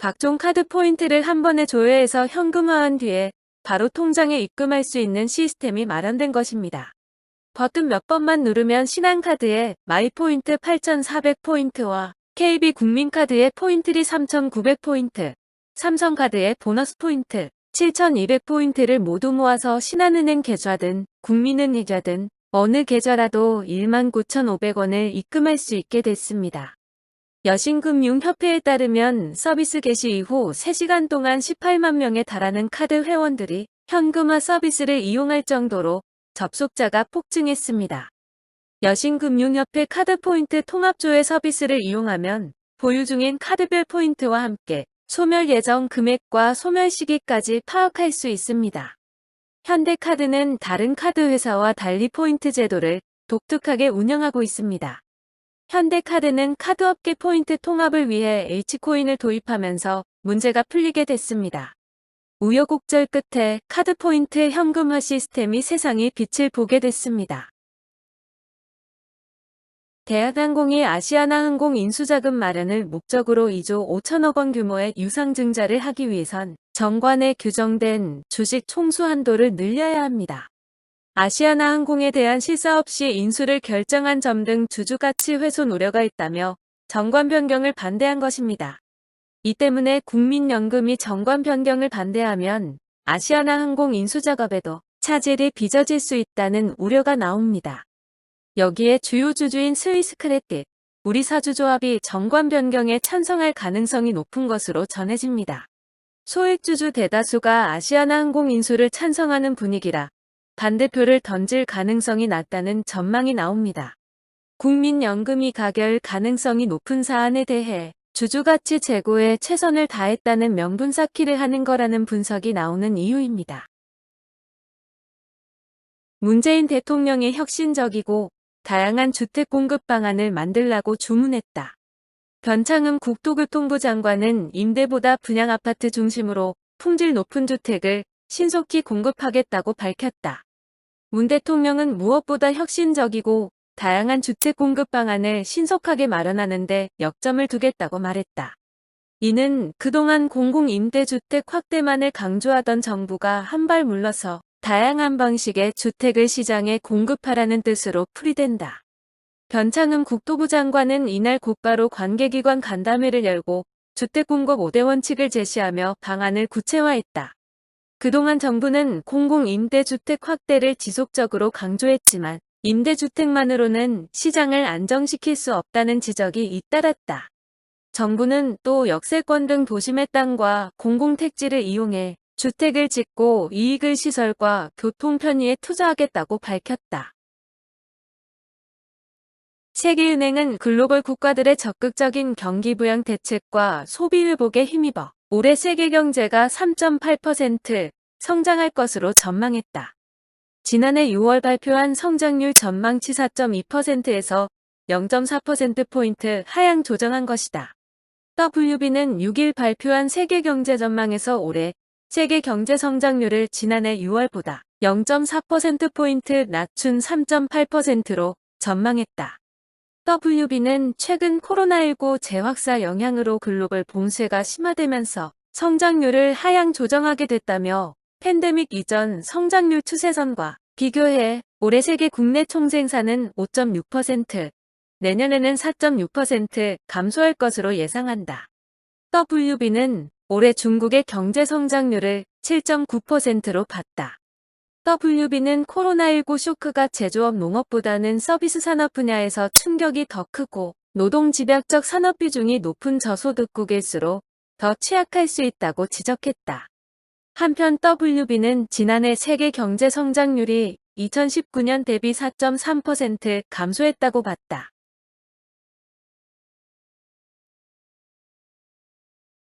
각종 카드 포인트를 한 번에 조회해서 현금화한 뒤에 바로 통장에 입금할 수 있는 시스템이 마련된 것입니다. 버튼 몇 번만 누르면 신한카드의 마이포인트 8,400포인트와 KB국민카드의 포인트리 3,900포인트, 삼성카드의 보너스 포인트 7,200포인트를 모두 모아서 신한은행 계좌든 국민은행 계좌든 어느 계좌라도 19,500원을 입금할 수 있게 됐습니다. 여신금융협회에 따르면 서비스 개시 이후 3시간 동안 18만 명에 달하는 카드 회원들이 현금화 서비스를 이용할 정도로 접속자가 폭증했습니다. 여신금융협회 카드포인트 통합조회 서비스를 이용하면 보유 중인 카드별 포인트와 함께 소멸 예정 금액과 소멸 시기까지 파악할 수 있습니다. 현대카드는 다른 카드 회사와 달리 포인트 제도를 독특하게 운영하고 있습니다. 현대카드는 카드업계 포인트 통합을 위해 H코인을 도입하면서 문제가 풀리게 됐습니다. 우여곡절 끝에 카드 포인트 현금화 시스템이 세상의 빛을 보게 됐습니다. 대한항공이 아시아나항공 인수자금 마련을 목적으로 2조 5천억 원 규모의 유상증자를 하기 위해선 정관에 규정된 주식 총수 한도를 늘려야 합니다. 아시아나항공에 대한 실사업 시 인수를 결정한 점 등 주주가치 훼손 우려가 있다며 정관 변경을 반대한 것입니다. 이 때문에 국민연금이 정관 변경을 반대하면 아시아나항공 인수 작업에도 차질이 빚어질 수 있다는 우려가 나옵니다. 여기에 주요 주주인 스위스크래딧, 우리사주조합이 정관 변경에 찬성할 가능성이 높은 것으로 전해집니다. 소액주주 대다수가 아시아나항공 인수를 찬성하는 분위기라 반대표를 던질 가능성이 낮다는 전망이 나옵니다. 국민연금이 가결 가능성이 높은 사안에 대해 주주가치 제고에 최선을 다했다는 명분 쌓기를 하는 거라는 분석이 나오는 이유입니다. 문재인 대통령이 혁신적이고 다양한 주택 공급 방안을 만들라고 주문했다. 변창흠 국토교통부 장관은 임대보다 분양 아파트 중심으로 품질 높은 주택을 신속히 공급하겠다고 밝혔다. 문 대통령은 무엇보다 혁신적이고 다양한 주택 공급 방안을 신속하게 마련하는 데 역점을 두겠다고 말했다. 이는 그동안 공공임대주택 확대만을 강조하던 정부가 한 발 물러서 다양한 방식의 주택을 시장에 공급하라는 뜻으로 풀이된다. 변창흠 국토부 장관은 이날 곧바로 관계기관 간담회를 열고 주택 공급 5대 원칙을 제시하며 방안을 구체화했다. 그동안 정부는 공공임대주택 확대를 지속적으로 강조했지만 임대주택만으로는 시장을 안정시킬 수 없다는 지적이 잇따랐다. 정부는 또 역세권 등 도심의 땅과 공공택지를 이용해 주택을 짓고 이익을 시설과 교통 편의에 투자하겠다고 밝혔다. 세계은행은 글로벌 국가들의 적극적인 경기 부양 대책과 소비 회복에 힘입어 올해 세계 경제가 3.8% 성장할 것으로 전망했다. 지난해 6월 발표한 성장률 전망치 4.2%에서 0.4%포인트 하향 조정한 것이다. WB는 6일 발표한 세계 경제 전망에서 올해 세계 경제 성장률을 지난해 6월보다 0.4%포인트 낮춘 3.8%로 전망했다. WB는 최근 코로나19 재확산 영향으로 글로벌 봉쇄가 심화되면서 성장률을 하향 조정하게 됐다며 팬데믹 이전 성장률 추세선과 비교해 올해 세계 국내 총생산은 5.6%, 내년에는 4.6% 감소할 것으로 예상한다. WB는 올해 중국의 경제 성장률을 7.9%로 봤다. WB는 코로나19 쇼크가 제조업 농업보다는 서비스 산업 분야에서 충격이 더 크고 노동 집약적 산업 비중이 높은 저소득국일수록 더 취약할 수 있다고 지적했다. 한편 WB는 지난해 세계 경제 성장률이 2019년 대비 4.3% 감소했다고 봤다.